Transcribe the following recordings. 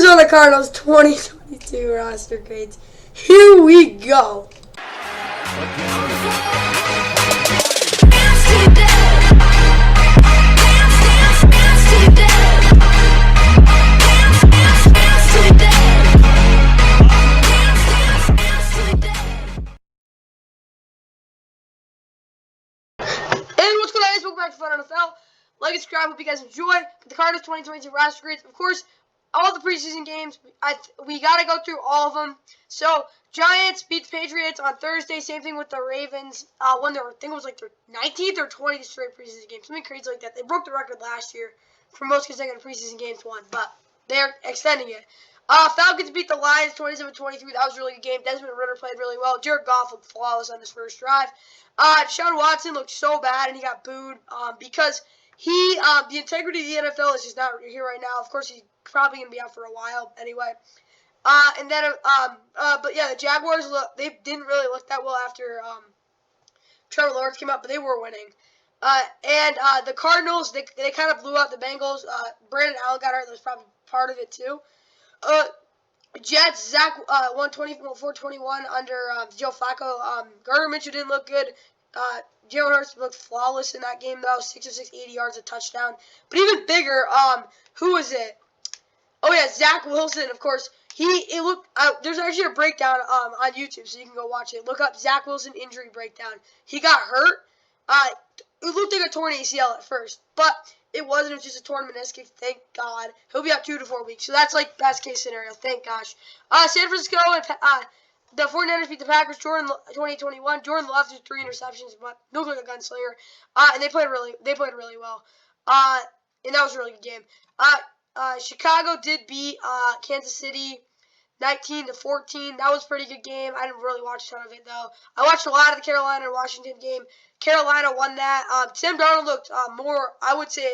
Arizona Cardinals 2022 roster grades. Here we go. And what's going on, guys? Welcome back to Fun NFL. Like and subscribe. Hope you guys enjoy the Cardinals 2022 roster grades. Of course, all the preseason games, we got to go through all of them. So, Giants beat the Patriots on Thursday. Same thing with the Ravens. Won their, I think it was like their 19th or 20th straight preseason game. Something crazy like that. They broke the record last year for most consecutive preseason games won, but they're extending it. Falcons beat the Lions 27-23. That was a really good game. Desmond Ridder played really well. Jared Goff looked flawless on his first drive. Deshaun Watson looked so bad, and he got booed because the integrity of the NFL is just not here right now. Of course, he's probably going to be out for a while anyway. But yeah, the Jaguars, they didn't really look that well after Trevor Lawrence came out, but they were winning. The Cardinals, they kind of blew out the Bengals. Brandon Allen got hurt. That was probably part of it, too. Jets, Zach won 24-21 under Joe Flacco. Gardner Minshew didn't look good. Jalen Hurts looked flawless in that game, though. 6 of 6, 80 yards, a touchdown. But even bigger, who was it? Oh, yeah, Zach Wilson, of course. It looked. There's actually a breakdown on YouTube, so you can go watch it. Look up Zach Wilson injury breakdown. He got hurt. It looked like a torn ACL at first, but it wasn't. It was just a torn meniscus. Thank God. He'll be out 2 to 4 weeks. So that's like best case scenario. Thank gosh. San Francisco and the 49ers beat the Packers. 2021. Jordan Love threw 3 interceptions, but looked like a gunslinger. And they played really well. And that was a really good game. Chicago did beat Kansas City 19-14. That was a pretty good game. I didn't really watch a ton of it, though. I watched a lot of the Carolina and Washington game. Carolina won that. Sam Darnold looked more, I would say,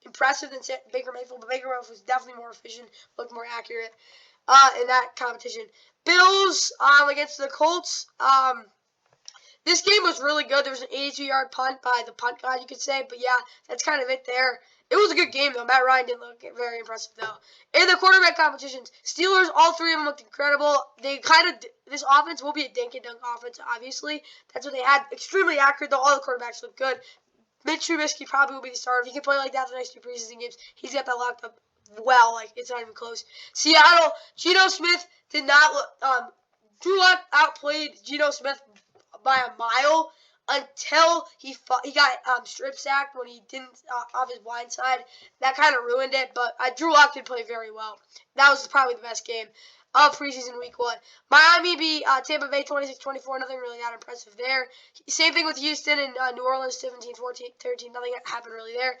impressive than Baker Mayfield, but Baker Mayfield was definitely more efficient, looked more accurate in that competition. Bills against the Colts. This game was really good. There was an 82-yard punt by the punt guy, you could say. But, yeah, that's kind of it there. It was a good game, though. Matt Ryan didn't look very impressive, though. In the quarterback competitions, Steelers, all 3 of them looked incredible. This offense will be a dink-and-dunk offense, obviously. That's what they had. Extremely accurate, though. All the quarterbacks look good. Mitch Trubisky probably will be the starter. If he can play like that the next 2 preseason games, he's got that locked up well. Like, it's not even close. Seattle, Geno Smith did not look... Drew Lock outplayed Geno Smith by a mile until he got strip sacked when he didn't off his blind side. That kind of ruined it, but Drew Lock did play very well. That was probably the best game of preseason week 1. Miami beat Tampa Bay 26-24. Nothing really that impressive there. Same thing with Houston and New Orleans 17-13. Nothing happened really there.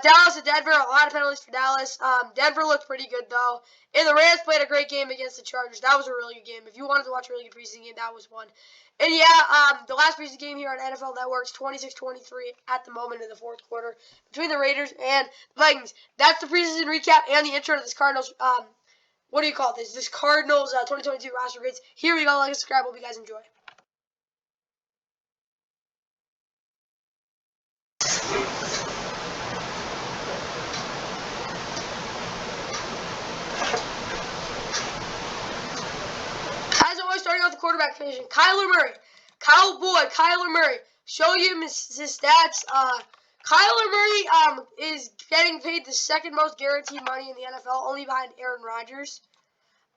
Dallas and Denver, a lot of penalties for Dallas. Denver looked pretty good, though. And the Rams played a great game against the Chargers. That was a really good game. If you wanted to watch a really good preseason game, that was one. And yeah, the last preseason game here on NFL Network's 26-23 at the moment in the 4th quarter between the Raiders and the Vikings. That's the preseason recap and the intro to this Cardinals. What do you call this? This Cardinals 2022 roster grades. Here we go. Like and subscribe. Hope you guys enjoy. As always, starting off the quarterback position, Kyler Murray. Kyler Murray. Show you his stats. Kyler Murray is getting paid the 2nd most guaranteed money in the NFL, only behind Aaron Rodgers.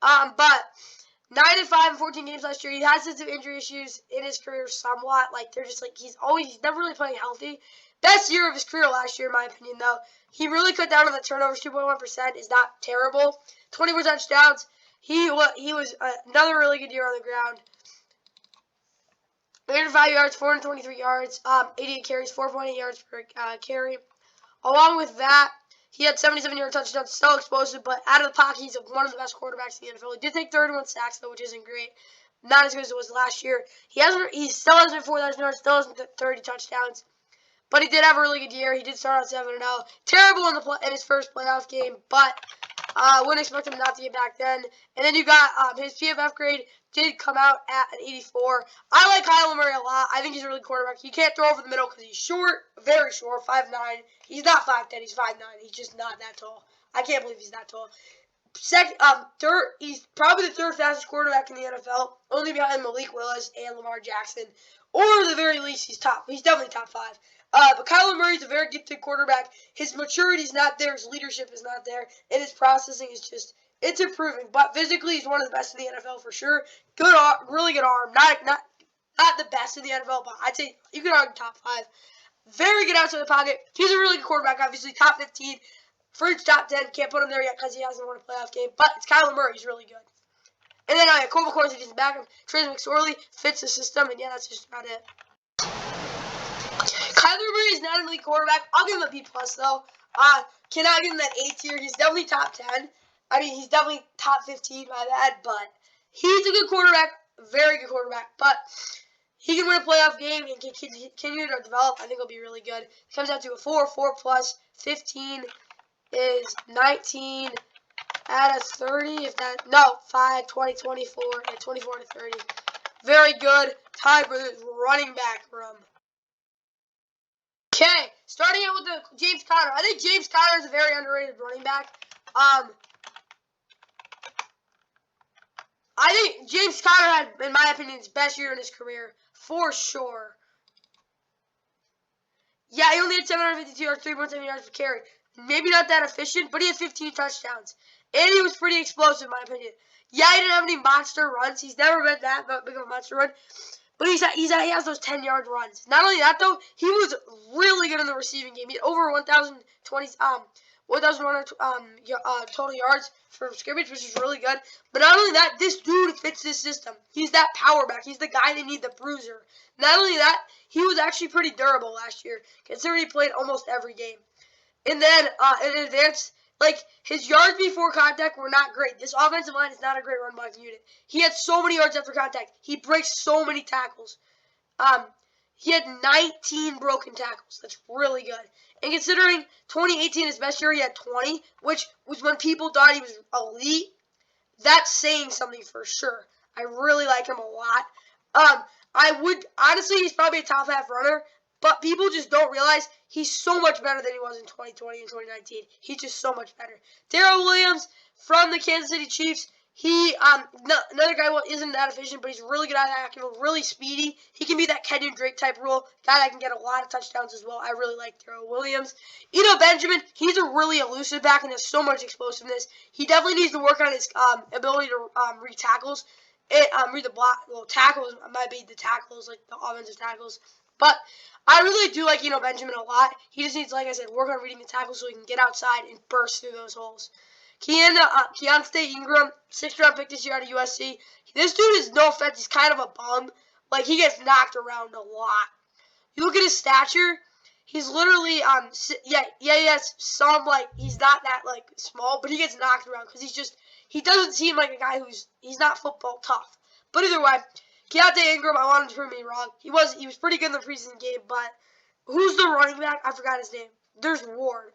But 9-5 in 14 games last year. He has some injury issues in his career somewhat. Like, they're just like, he's never really playing healthy. Best year of his career last year, in my opinion, though. He really cut down on the turnovers. 2.1% is not terrible. 24 touchdowns. He was another really good year on the ground. 305 yards, 423 yards, 88 carries, 4.8 yards per carry. Along with that, he had 77-yard touchdowns, still explosive, but out of the pocket, he's one of the best quarterbacks in the NFL. He did take 31 sacks, though, which isn't great. Not as good as it was last year. He still hasn't been 4,000 yards, still hasn't 30 touchdowns. But he did have a really good year. He did start out 7-0. Terrible in his first playoff game, but wouldn't expect him not to get back then. And then you got his PFF grade did come out at an 84. I like Kyler Murray a lot. I think he's a really good quarterback. He can't throw over the middle because he's short, very short, 5'9". He's not 5'10", he's 5'9". He's just not that tall. I can't believe he's that tall. He's probably the third fastest quarterback in the NFL, only behind Malik Willis and Lamar Jackson. Or at the very least, he's definitely top 5. But Kyler Murray's a very gifted quarterback. His maturity's not there, his leadership is not there, and his processing is just, it's improving. But physically, he's one of the best in the NFL for sure. Good arm, really good arm. Not the best in the NFL, but I'd say you could argue top 5. Very good outside the pocket. He's a really good quarterback, obviously top 15. Fridge top 10. Can't put him there yet because he hasn't won a playoff game. But it's Kyler Murray. He's really good. And then Cole McCoy is back. Trace McSorley fits the system. And yeah, that's just about it. Kyler Murray is not an elite quarterback. I'll give him a B+, though. Cannot give him that A tier. He's definitely top 10. I mean, he's definitely top 15 by that. But he's a good quarterback. Very good quarterback. But he can win a playoff game and can continue to develop. I think he'll be really good. It comes out to a 4 plus 15 is 19 out of 30. 5, 20, 24, and 24 to 30. Very good. Time for this running back room. Okay, starting out with the James Conner. I think James Conner is a very underrated running back. I think James Conner had, in my opinion, his best year in his career, for sure. Yeah, he only had 752 yards, 3.7 yards per carry. Maybe not that efficient, but he had 15 touchdowns. And he was pretty explosive, in my opinion. Yeah, he didn't have any monster runs. He's never been that big of a monster run. But he has those 10-yard runs. Not only that, though, he was really good in the receiving game. He had over 1,100 total yards for scrimmage, which is really good. But not only that, this dude fits this system. He's that power back. He's the guy they need, the bruiser. Not only that, he was actually pretty durable last year, considering he played almost every game. And then in advance, his yards before contact were not great. This offensive line is not a great run blocking unit. He had so many yards after contact. He breaks so many tackles. He had 19 broken tackles. That's really good. And considering 2018, his best year, he had 20, which was when people thought he was elite. That's saying something for sure. I really like him a lot. Honestly, he's probably a top half runner, but people just don't realize he's so much better than he was in 2020 and 2019. He's just so much better. Darrell Williams from the Kansas City Chiefs. He, another guy who isn't that efficient, but he's really good at attacking, really speedy. He can be that Kenyon Drake type role, guy that can get a lot of touchdowns as well. I really like Darrell Williams. Benjamin, he's a really elusive back and has so much explosiveness. He definitely needs to work on his ability to read tackles. Read the block. Well, tackles might be the tackles, like the offensive tackles. But I really do like Benjamin a lot. He just needs, like I said, work on reading the tackles so he can get outside and burst through those holes. Keontae Ingram, 6th-round pick this year out of USC. This dude is, no offense, he's kind of a bum. He gets knocked around a lot. You look at his stature, he's literally, he has some, he's not that, small, but he gets knocked around because he doesn't seem like a guy he's not football tough. But either way, Keontae Ingram, I want him to prove me wrong. He was pretty good in the preseason game, but who's the running back? I forgot his name. There's Ward.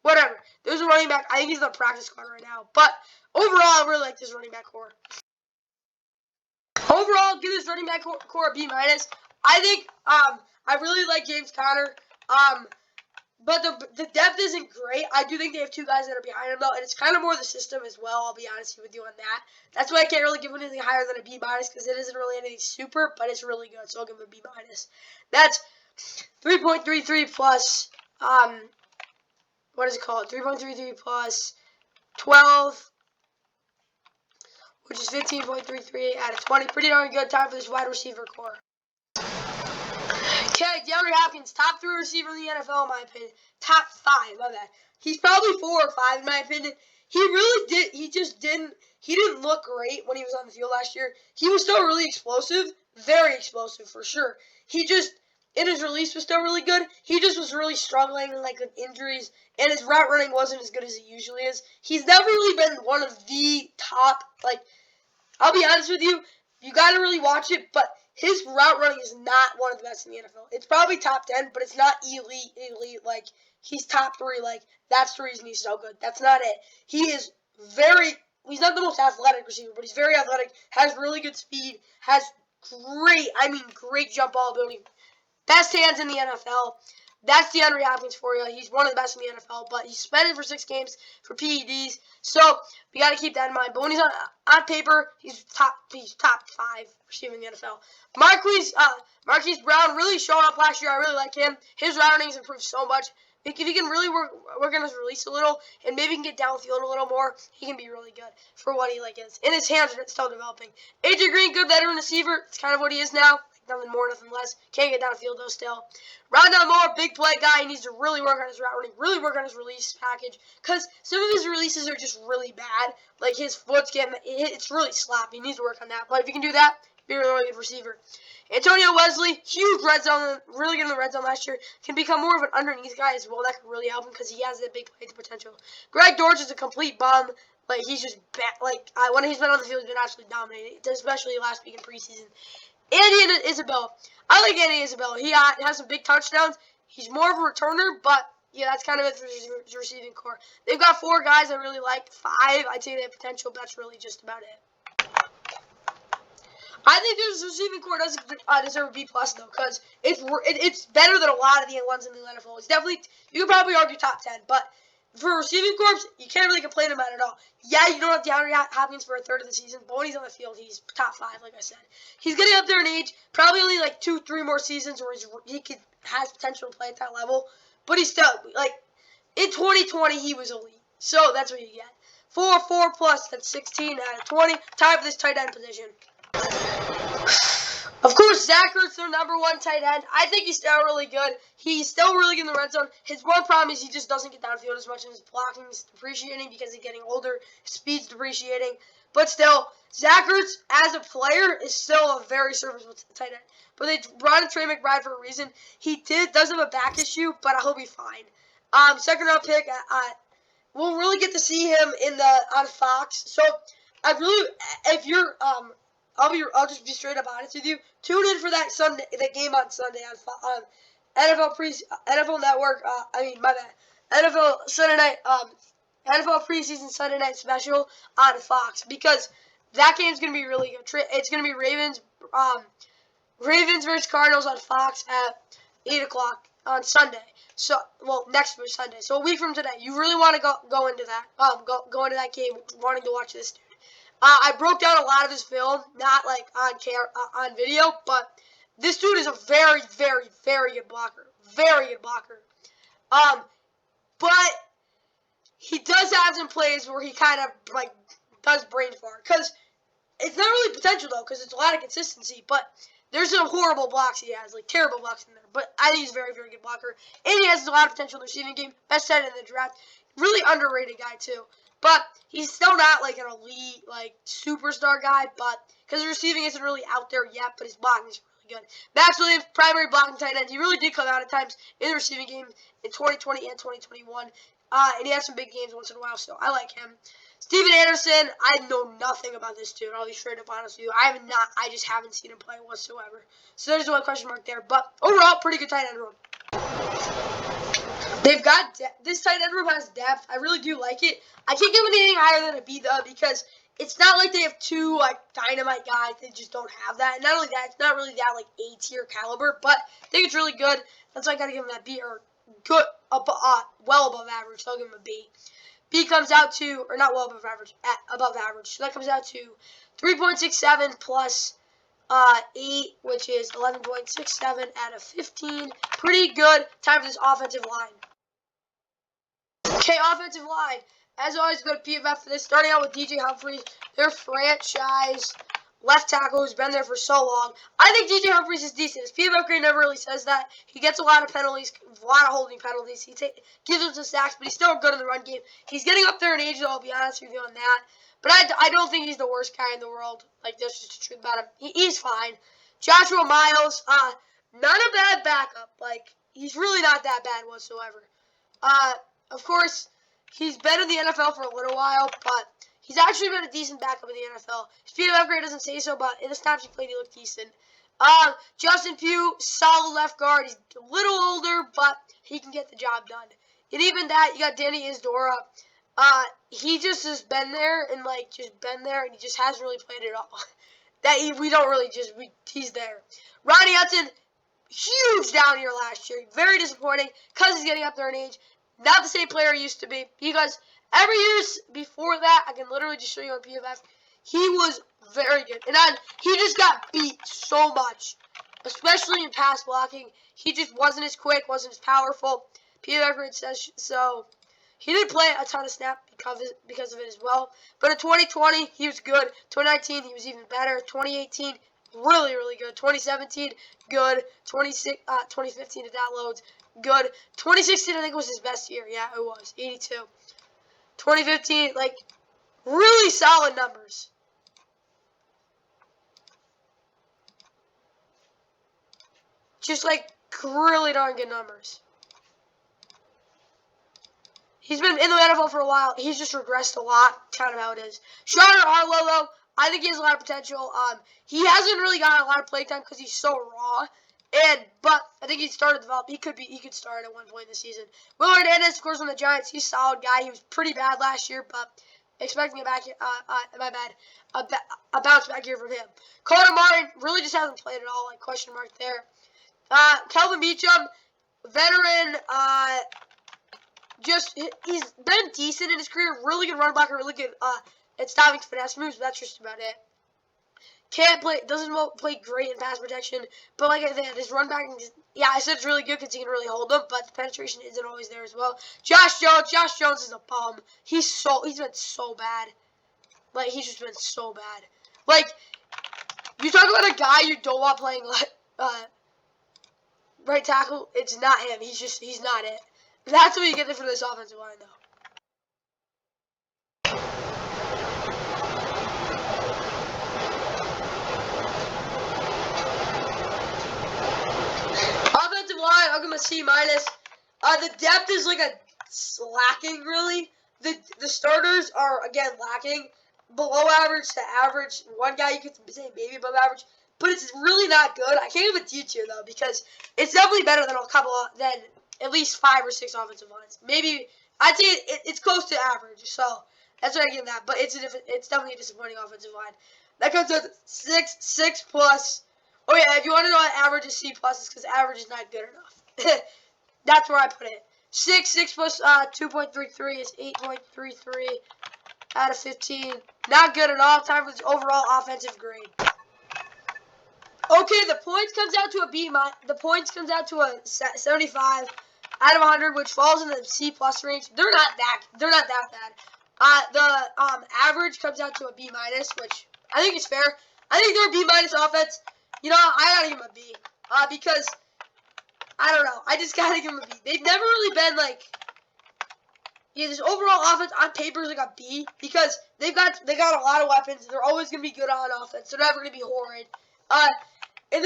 Whatever. There's a running back. I think he's on the practice squad right now. But overall, I really like this running back core. Overall, give this running back core a B-. I think I really like James Conner. But the depth isn't great. I do think they have 2 guys that are behind him, though, and it's kind of more the system as well, I'll be honest with you on that. That's why I can't really give him anything higher than a B- because it isn't really anything super, but it's really good, so I'll give him a B-. That's 3.33 plus, what is it called? 3.33 plus 12, which is 15.33 out of 20. Pretty darn good time for this wide receiver core. Okay, DeAndre Hopkins, top 3 receiver in the NFL, in my opinion. Top 5, my bad. He's probably 4 or 5, in my opinion. He really did. He didn't look great when he was on the field last year. He was still really explosive, very explosive for sure. And his release was still really good. He just was really struggling with injuries, and his route running wasn't as good as it usually is. He's never really been one of the top, I'll be honest with you, you gotta really watch it, but his route running is not one of the best in the NFL. It's probably top 10, but it's not elite, he's top 3, that's the reason he's so good. That's not it. He's not the most athletic receiver, but he's very athletic, has really good speed, has great jump ball ability. Best hands in the NFL. That's DeAndre Hopkins for you. He's one of the best in the NFL, but he's suspended for 6 games for PEDs. So we got to keep that in mind. But when he's on paper, he's top 5 receiving in the NFL. Marquise Brown really showed up last year. I really like him. His route running's improved so much. If he can really work on his release a little and maybe can get downfield a little more, he can be really good for what he is. And his hands are still developing. AJ Green, good veteran receiver. It's kind of what he is now. Nothing more, nothing less. Can't get downfield though still. Rondell Moore, big play guy. He needs to really work on his route running, really work on his release package. Because some of his releases are just really bad. Like his foot's it's really sloppy. He needs to work on that. But if he can do that, be a really good receiver. Antonio Wesley, huge red zone, really good in the red zone last year. Can become more of an underneath guy as well. That could really help him because he has that big play potential. Greg Dortch is a complete bum. Like he's just when he's been on the field, he's been absolutely dominating, especially last week in preseason. Andy Isabella. I like Andy Isabella. He has some big touchdowns. He's more of a returner, but yeah, that's kind of it for his receiving core. They've got 4 guys I really like. 5, I'd say they have potential, but that's really just about it. I think this receiving core doesn't deserve a B+ though, because it's better than a lot of the ones in the NFL. It's definitely, you could probably argue top 10, but for receiving corps, you can't really complain about it at all. Yeah, you don't have DeAndre Hopkins for a third of the season, but when he's on the field, he's top 5, like I said. He's getting up there in age, probably only like 2-3 more seasons where has potential to play at that level, but he's still, in 2020, he was elite. So that's what you get. 4+, that's 16 out of 20. Time for this tight end position. Of course, Zach Ertz, their #1 tight end. I think he's still really good. He's still really good in the red zone. His one problem is he just doesn't get downfield as much, and his blocking is depreciating because he's getting older. His speed's depreciating. But still, Zach Ertz, as a player, is still a very serviceable tight end. But they brought in Trey McBride for a reason. He does have a back issue, but I hope he's fine. Second-round pick. We'll really get to see him on Fox. So, I'll just be straight up honest with you. Tune in for that game on Sunday on NFL Network. NFL Sunday night. NFL preseason Sunday night special on Fox, because that game's gonna be really good. It's gonna be Ravens versus Cardinals on Fox at 8 o'clock on Sunday. So, next Sunday. So a week from today. You really want to go into that. Go into that game wanting to watch this dude. I broke down a lot of his film, not like on video, but this dude is a very, very, very good blocker. Very good blocker. But he does have some plays where he kind of does brain fart, because it's not really potential though, because it's a lot of consistency. But there's some horrible blocks he has, terrible blocks in there. But I think he's a very, very good blocker, and he has a lot of potential in the receiving game. Best tight end in the draft. Really underrated guy too. But he's still not an elite, superstar guy, but because his receiving isn't really out there yet, but his blocking is really good. Max Williams, primary blocking tight end. He really did come out at times in the receiving game in 2020 and 2021. And he has some big games once in a while, so I like him. Steven Anderson, I know nothing about this dude. I'll be straight up honest with you. I just haven't seen him play whatsoever. So there's one question mark there. But overall, pretty good tight end room. They've got this tight end room has depth. I really do like it. I can't give them anything higher than a B though, because it's not like they have 2 dynamite guys. They just don't have that. And not only that, it's not really that A tier caliber, but I think it's really good. That's why I gotta give them that B, or good, well above average. So I'll give them a B. B comes out to, or not well above average, above average. So that comes out to 3.67 plus 8, which is 11.67 out of 15. Pretty good. Time for this offensive line. Okay, offensive line. As always, go to PFF for this. Starting out with DJ Humphries, their franchise left tackle who's been there for so long. I think DJ Humphries is decent. His PFF grade never really says that. He gets a lot of penalties, a lot of holding penalties. He gives them some sacks, but he's still good in the run game. He's getting up there in age, though, I'll be honest with you on that. But I don't think he's the worst guy in the world. That's just the truth about him. He's fine. Joshua Miles, not a bad backup. He's really not that bad whatsoever. Of course, he's been in the NFL for a little while, but he's actually been a decent backup in the NFL. His PFF grade doesn't say so, but in the snaps he played, he looked decent. Justin Pugh, solid left guard. He's a little older, but he can get the job done. And even that, you got Danny Isdora. He just has been there and and he just hasn't really played at all. He's there. Ronnie Hudson, huge down year last year. Very disappointing because he's getting up there in age. Not the same player he used to be. Because every year before that, I can literally just show you on PFF, he was very good. And then he just got beat so much, especially in pass blocking. He just wasn't as quick, wasn't as powerful. PFF says so. He didn't play a ton of snaps because of it as well. But in 2020, he was good. 2019, he was even better. 2018, really, really good. 2017, good. 2015, if that loads, good. 2016, I think, was his best year. Yeah, it was. 82. 2015, like, really solid numbers. Just, like, really darn good numbers. He's been in the NFL for a while. He's just regressed a lot. Kind of how it is. Sean Harlow, though, I think he has a lot of potential. He hasn't really gotten a lot of play time because he's so raw. But I think he's started to develop. He could start at one point in the season. Will Hernandez, of course, on the Giants. He's a solid guy. He was pretty bad last year, but expecting a bounce back year from him. Carter Martin really just hasn't played at all. Like, question mark there. Kelvin Beachum, veteran. He's been decent in his career. Really good run blocker, really good at stopping finesse moves, but that's just about it. Doesn't play great in pass protection, but like I said, his run back, yeah, I said it's really good because he can really hold them, but the penetration isn't always there as well. Josh Jones is a bum. He's been so bad. Like, he's just been so bad. Like, you talk about a guy you don't want playing right tackle, it's not him. He's not it. That's what you get from this offensive line, though. Offensive line, I'll give him a C-. The depth is like lacking, really. The starters are, again, lacking. Below average to average. One guy you could say maybe above average. But it's really not good. I can't give a D tier, though, because it's definitely better than at least 5 or 6 offensive lines. Maybe, I'd say it's close to average, so that's why I give that. But it's definitely a disappointing offensive line. That comes to 6 plus. Oh yeah, if you want to know what average is C plus, it's because average is not good enough. That's where I put it. 6 plus 2.33 is 8.33 out of 15. Not good at all. Time for this overall offensive grade. Okay, the points comes out to a B. The points comes out to a 75 out of 100, which falls in the C plus range. They're not that bad. The average comes out to a B minus, which I think is fair. I think they're a B minus offense. You know, I gotta give them a B because I don't know. I just gotta give them a B. They've never really been like, yeah, this overall offense on paper is like a B because they got a lot of weapons. They're always gonna be good on offense. They're never gonna be horrid. And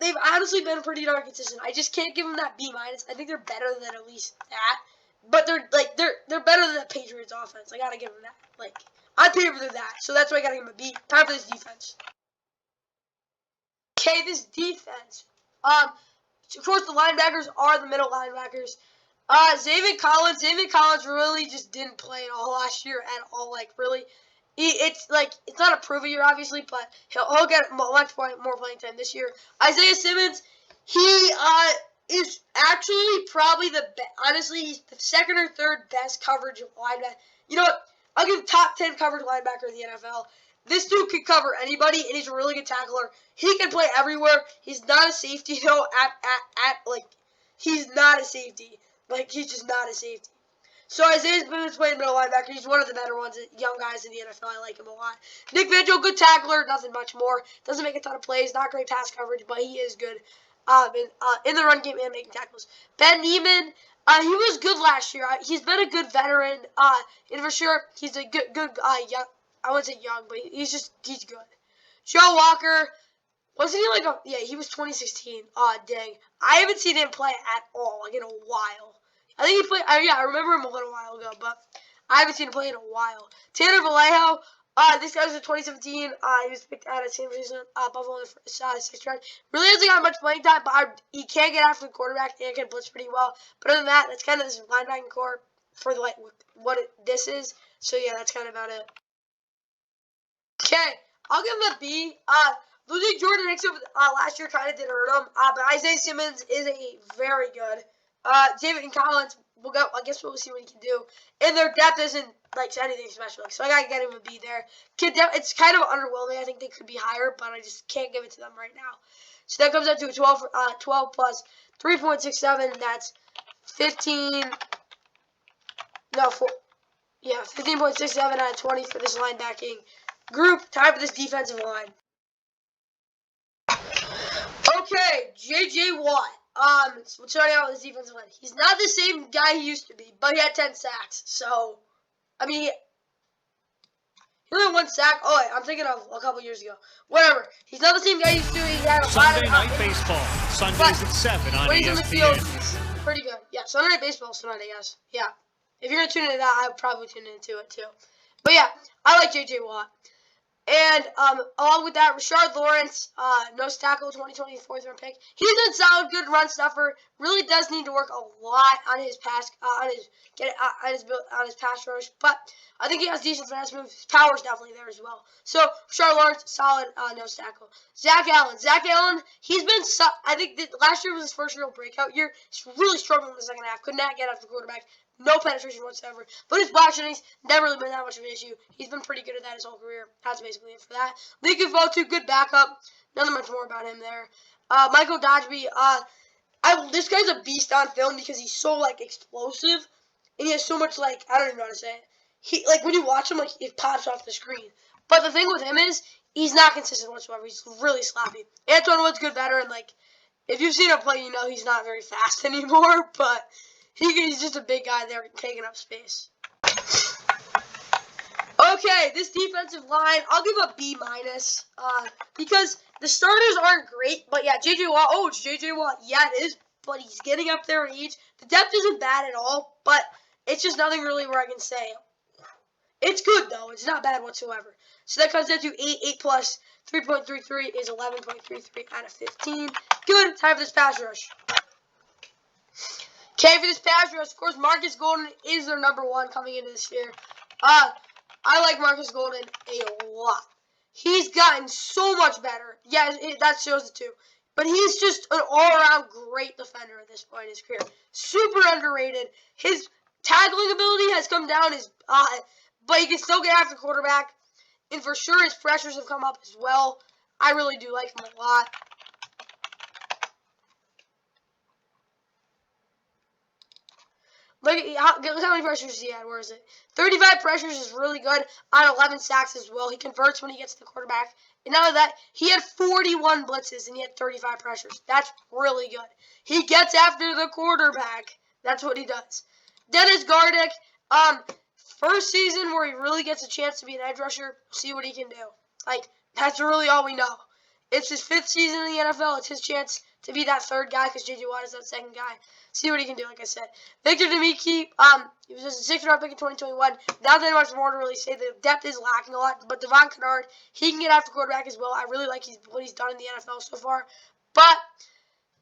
they've honestly been pretty darn consistent. I just can't give them that B minus. I think they're better than at least that. But they're better than the Patriots offense. I gotta give them that. Like, on paper they're that. So that's why I gotta give them a B. Time for this defense. Okay, this defense. Of course, the linebackers are the middle linebackers. Zaven Collins really just didn't play at all last year at all. Like, really. It's not a prove-it year, obviously, but he'll get much more playing time this year. Isaiah Simmons, he is actually probably honestly, he's the second or third best coverage linebacker. You know what? I'll give him top 10 coverage linebacker in the NFL. This dude can cover anybody, and he's a really good tackler. He can play everywhere. He's not a safety, though. He's not a safety. Like, he's just not a safety. So Isaiah's been playing middle linebacker. He's one of the better ones, young guys in the NFL. I like him a lot. Nick Vigil, good tackler, nothing much more. Doesn't make a ton of plays, not great pass coverage, but he is good in the run game and making tackles. Ben Neiman, he was good last year. He's been a good veteran, and for sure he's a good young. I wouldn't say young, but he's good. Joe Walker, wasn't he he was 2016. Dang, I haven't seen him play at all, like in a while. I think he played, I remember him a little while ago, but I haven't seen him play in a while. Tanner Vallejo, this guy was in 2017. He was picked out of San Francisco, Buffalo in the 6th round. Really hasn't got much playing time, but he can get after the quarterback and can blitz pretty well. But other than that, that's kind of this linebacking core for this is. So yeah, that's kind of about it. Okay, I'll give him a B. losing Jordan Hickson last year kind of did hurt him. But Isaiah Simmons is a very good. David Collins, I guess we'll see what he can do. And their depth isn't like anything special. So I gotta get him a B there. It's kind of underwhelming. I think they could be higher, but I just can't give it to them right now. So that comes out to a 12 plus 3.67. That's 15. No, 15.67 out of 20 for this linebacking group. Time for this defensive line. Okay, J.J. Watt. Starting out with his defensive line. He's not the same guy he used to be, but he had 10 sacks. So, I mean, he only had 1 sack. Oh, wait, I'm thinking of a couple years ago. Whatever. He's not the same guy he used to be. He had a Sunday Night Baseball. Sundays at 7 on ESPN. When he's in the field, he's pretty good. Yeah, Sunday Night Baseball is tonight, I guess. Yeah. If you're going to tune into that, I would probably tune into it, too. But, yeah, I like J.J. Watt. And along with that, Rashard Lawrence, nose tackle, 2020 4th-round pick. He's a solid, good run stuffer. Really does need to work a lot on his pass, on his pass rush. But I think he has decent finesse moves. His power is definitely there as well. So Rashard Lawrence, solid nose tackle. Zach Allen, he's been. I think last year was his first real breakout year. He's really struggling in the second half. Could not get after the quarterback. No penetration whatsoever. But his block shedding's never really been that much of an issue. He's been pretty good at that his whole career. That's basically it for that. Lincoln Fotu, good backup. Nothing much more about him there. Michael Dodgeby, this guy's a beast on film because he's so, like, explosive. And he has so much, like, I don't even know how to say it. Like, when you watch him, like, it pops off the screen. But the thing with him is, he's not consistent whatsoever. He's really sloppy. Antoine Wood's good veteran. Like, if you've seen him play, you know he's not very fast anymore. But he's just a big guy there taking up space. Okay, this defensive line, I'll give a B-, because the starters aren't great, but yeah, J.J. Watt, it's J.J. Watt, yeah, it is, but he's getting up there in age. The depth isn't bad at all, but it's just nothing really where I can say. It's good, though. It's not bad whatsoever. So that comes down to 8 plus 3.33 is 11.33 out of 15. Good. Time for this pass rush. Okay, for this pass rush, of course, Marcus Golden is their number 1 coming into this year. I like Marcus Golden a lot. He's gotten so much better. Yeah, that shows it too. But he's just an all-around great defender at this point in his career. Super underrated. His tackling ability has come down, but he can still get after the quarterback. And for sure, his pressures have come up as well. I really do like him a lot. Look how many pressures he had. Where is it? 35 pressures is really good on 11 sacks as well. He converts when he gets to the quarterback. And not only that, he had 41 blitzes and he had 35 pressures. That's really good. He gets after the quarterback. That's what he does. Dennis Gardeck, first season where he really gets a chance to be an edge rusher. See what he can do. Like, that's really all we know. It's his 5th season in the NFL. It's his chance to be that 3rd guy because J.J. Watt is that 2nd guy. See what he can do, like I said. Victor Demichi, he was just a 6th-round pick in 2021. Not that much more to really say. The depth is lacking a lot. But Devon Kennard, he can get after quarterback as well. I really like what he's done in the NFL so far. But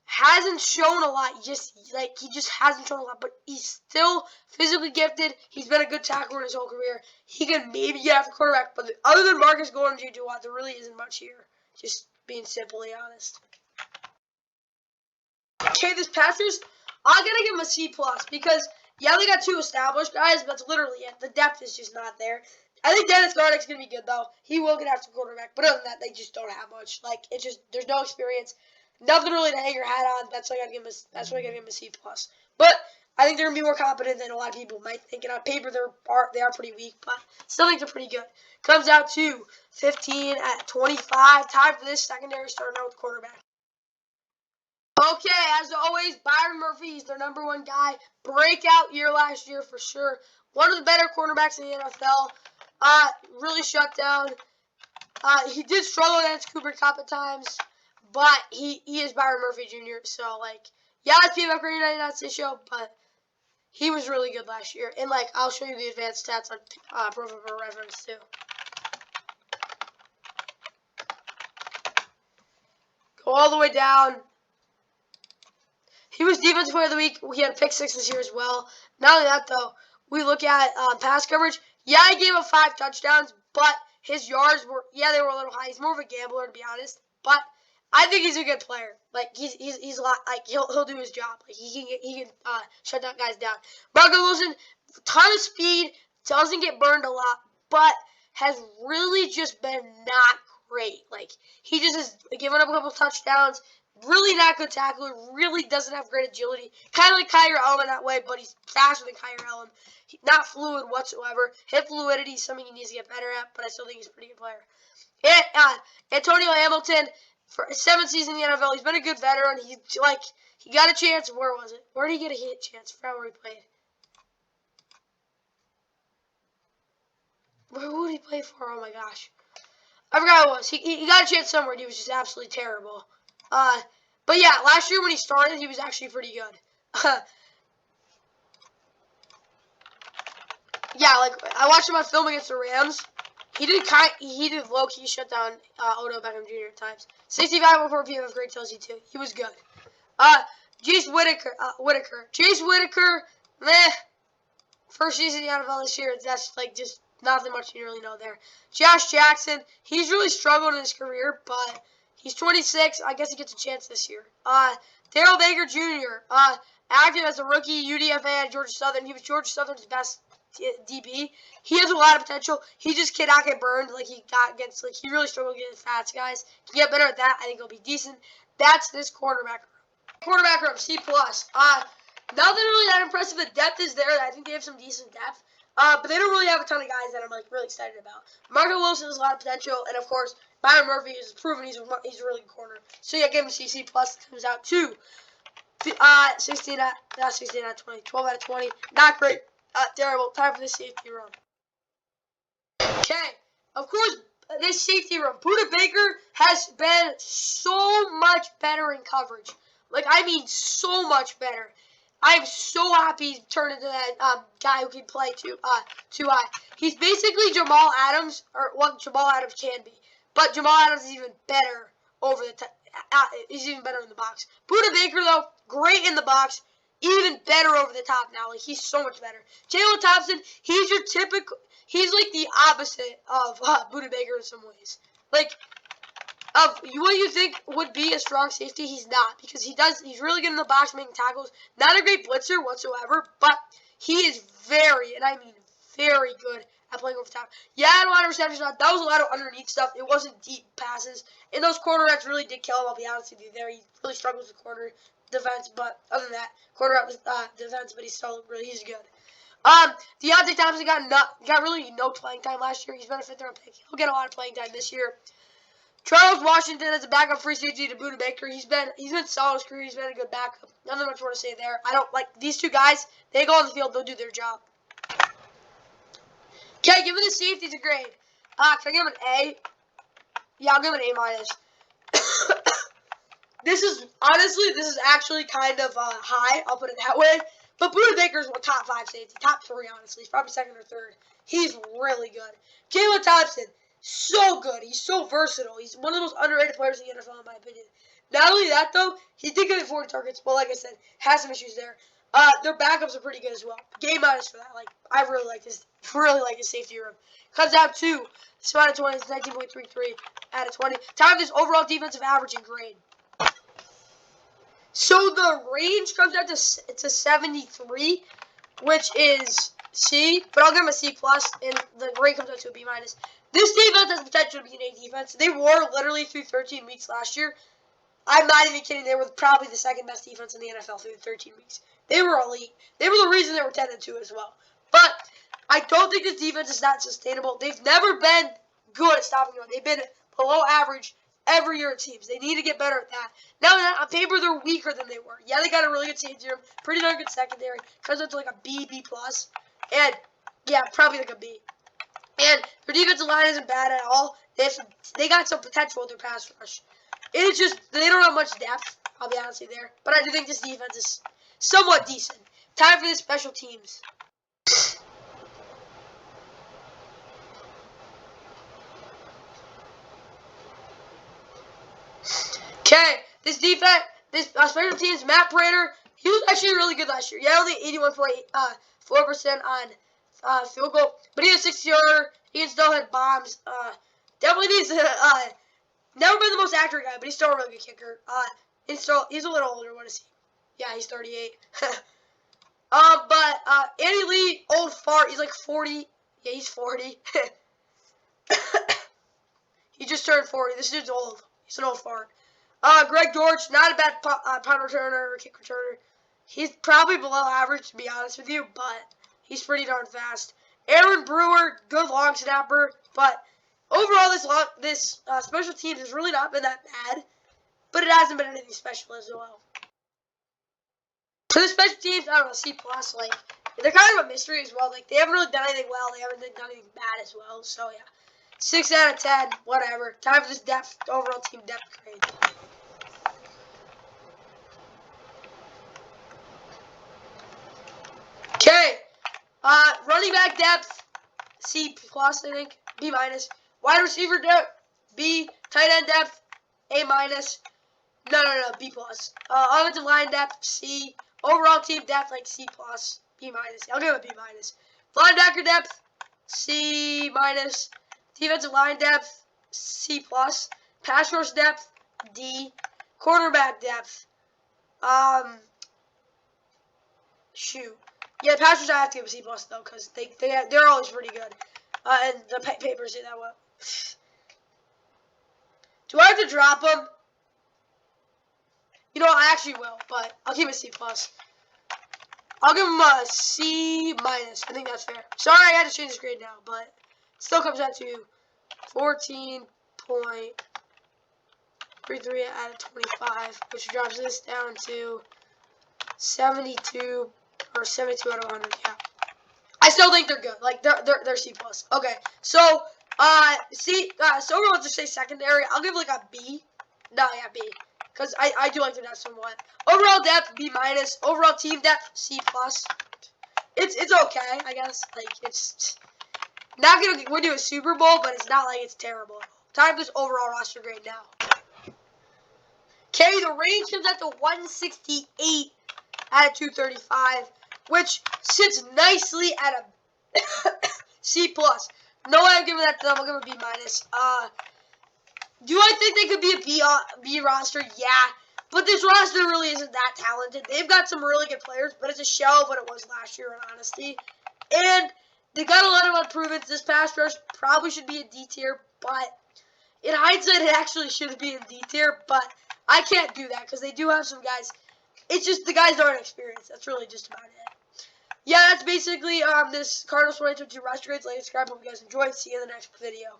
hasn't shown a lot. He just hasn't shown a lot. But he's still physically gifted. He's been a good tackler in his whole career. He can maybe get after quarterback. But other than Marcus Golden and J.J. Watt, there really isn't much here. Just being simply honest. Okay, this Packers, I'm going to give him a C+, because, yeah, they got 2 established guys, but that's literally it. The depth is just not there. I think Dennis Gardeck's going to be good, though. He will get after quarterback, but other than that, they just don't have much. Like, there's no experience. Nothing really to hang your hat on. That's why I got to give him a C+. But I think they're going to be more competent than a lot of people might think. And on paper, they are pretty weak, but still think they're pretty good. Comes out to 15 at 25. Time for this secondary, starting out with quarterback. Okay, as always, Byron Murphy, he's their number 1 guy. Breakout year last year for sure. One of the better cornerbacks in the NFL. Really shut down. He did struggle against Cooper Kupp at times, but he is Byron Murphy Jr. So, like, yeah, it's PFF Grade 99 this show, but he was really good last year. And, like, I'll show you the advanced stats on Pro Football Reference, too. Go all the way down. He was Defensive Player of the Week. He had a pick 6 this year as well. Not only that, though, we look at pass coverage. Yeah, he gave up 5 touchdowns, but his yards were, they were a little high. He's more of a gambler, to be honest. but I think he's a good player. Like he's a lot. Like he'll do his job. Like he can shut that guys down. Marco Wilson, ton of speed, doesn't get burned a lot, but has really just been not great. Like he just has given up a couple touchdowns. Really not good tackler. Really doesn't have great agility. Kind of like Kyrie Elam in that way, but he's faster than Kyrie Elam. Not fluid whatsoever. Hip fluidity is something he needs to get better at, but I still think he's a pretty good player. And Antonio Hamilton, for his 7th season in the NFL, he's been a good veteran. He got a chance. Where was it? Where did he get a hit chance? I forgot where he played. Who did he play for? Oh my gosh, I forgot who it was. He got a chance somewhere. And he was just absolutely terrible. But yeah, last year when he started, he was actually pretty good. Yeah, like I watched him on film against the Rams. He did low key shut down Odell Beckham Jr. at times. 65 for PFF grade tells you too. He was good. Jace Whitaker. Jace Whitaker, meh. First season in the NFL this year. That's like just nothing much you really know there. Josh Jackson. He's really struggled in his career, but he's 26. I guess he gets a chance this year. Darrell Baker Jr. Active as a rookie, UDFA at Georgia Southern. He was Georgia Southern's best DB. He has a lot of potential. He just cannot get burned like he got against. Like he really struggled against fast guys. He can get better at that. I think he'll be decent. That's this cornerback room. Cornerback room C+. Nothing really that impressive. The depth is there. I think they have some decent depth. But they don't really have a ton of guys that I'm like really excited about. Marco Wilson has a lot of potential, and of course Byron Murphy has proven he's a really good corner. So yeah, give him a C+. Comes out to 16 out of 20, 12 out of 20. Not great. Terrible. Time for the safety room. Okay. Of course, this safety room. Budda Baker has been so much better in coverage. Like, I mean, so much better. I'm so happy he's turned into that guy who can play too high. He's basically Jamal Adams, or what Jamal Adams can be. But Jamal Adams is even better over the he's even better in the box. Budda Baker, though, great in the box. Even better over the top now. Like, he's so much better. Jalen Thompson, he's your typical... He's, like, the opposite of Budda Baker in some ways. Like, of what you think would be a strong safety, he's not. Because he's really good in the box making tackles. Not a great blitzer whatsoever, but he is very, and I mean very good at playing over top. Yeah, I had a lot of receptions. That was a lot of underneath stuff. It wasn't deep passes. And those cornerbacks really did kill him, I'll be honest with you there. He really struggles with corner defense, but other than that, quarterback defense, but he's good. Deontay Thompson got really no playing time last year. He's been a 5th round pick. He'll get a lot of playing time this year. Charles Washington as a backup free safety to Budda Baker. He's been solid his career. He's been a good backup. Nothing much more to say there. I don't like these two guys. They go on the field. They'll do their job. Okay, give the safeties a grade. Can I give him an A? Yeah, I'll give him an A-. This is actually kind of high. I'll put it that way. But Budda Baker's top 5 safety, top 3 honestly. He's probably 2nd or 3rd. He's really good. Jalen Thompson, so good. He's so versatile. He's one of the most underrated players in the NFL in my opinion. Not only that though, he did get 40 targets, but like I said, has some issues there. Their backups are pretty good as well. Game minus for that. Like I really like his safety room. Comes out to 7 out of 20. It's 19.33 out of 20. Time of his overall defensive average and grade. So the range comes out to 73, which is C, but I'll give him a C+, and the grade comes out to a B-. This defense has potential to be an A defense. They were literally through 13 weeks last year. I'm not even kidding. They were probably the 2nd best defense in the NFL through 13 weeks. They were elite. They were the reason they were 10-2 as well. But I don't think this defense is not sustainable. They've never been good at stopping the run. They've been below average every year it seems. They need to get better at that. Now, on paper, they're weaker than they were. Yeah, they got a really good safety room. Pretty darn good secondary. Comes up to like a B, B+. And, yeah, probably like a B. And their defensive line isn't bad at all. They got some potential with their pass rush. It's just, they don't have much depth, I'll be honest with you there. But I do think this defense is somewhat decent. Time for the special teams. Okay, this special teams, Matt Prater, he was actually really good last year. Yeah, only 81.4% on field goal, but he had a 60-yarder. He can still hit bombs. Definitely Never been the most accurate guy, but he's still a really good kicker. He's a little older. What is he? Yeah, he's 38. Andy Lee, old fart. He's like 40. Yeah, he's 40. He just turned 40. This dude's old. He's an old fart. Greg George, not a bad punt returner or kick returner. He's probably below average, to be honest with you, but he's pretty darn fast. Aaron Brewer, good long snapper, but overall this special teams has really not been that bad, but it hasn't been anything special as well. So the special teams, I don't know, C+, like, they're kind of a mystery as well. Like, they haven't really done anything well. They haven't done anything bad as well. So, yeah. 6 out of 10, whatever. Time for this overall team depth grade. Okay. Running back depth, C+, I think. B-. Wide receiver depth, B. Tight end depth, A-. No, B+. Offensive line depth, C. Overall team depth, like C+, B-. I'll give it B-. Linebacker depth, C-. Defensive line depth, C+. Pass rush depth, D. Cornerback depth, shoot. Yeah, pass rush I have to give a C+ though, because they're always pretty good. And the papers say that well. Do I have to drop them? You know, I actually will, but I'll give it a C+. I'll give him a C-. I think that's fair. Sorry, I had to change this grade now, but it still comes out to 14.33 out of 25, which drops this down to 72 or 72 out of 100. Yeah, I still think they're good. Like they're C+. Okay, so so everyone just say secondary. I'll give like a B. No, yeah, B. Because I do like the depth somewhat. Overall depth, B-. Overall team depth, C+. It's okay, I guess. Like, it's not going to win you a Super Bowl, but it's not like it's terrible. Time for this overall roster grade now. Okay, the range comes out to 168 out of 235, which sits nicely at a C+. No way I'm giving that to them. I'll give it a B-. Do I think they could be a B roster? Yeah. But this roster really isn't that talented. They've got some really good players, but it's a shell of what it was last year, in honesty. And they got a lot of improvements. This pass rush probably should be in D tier, but in hindsight, it actually should be in D tier. But I can't do that because they do have some guys. It's just the guys aren't experienced. That's really just about it. Yeah, that's basically this Cardinals 2022 roster grades. Like, subscribe. Hope you guys enjoyed. See you in the next video.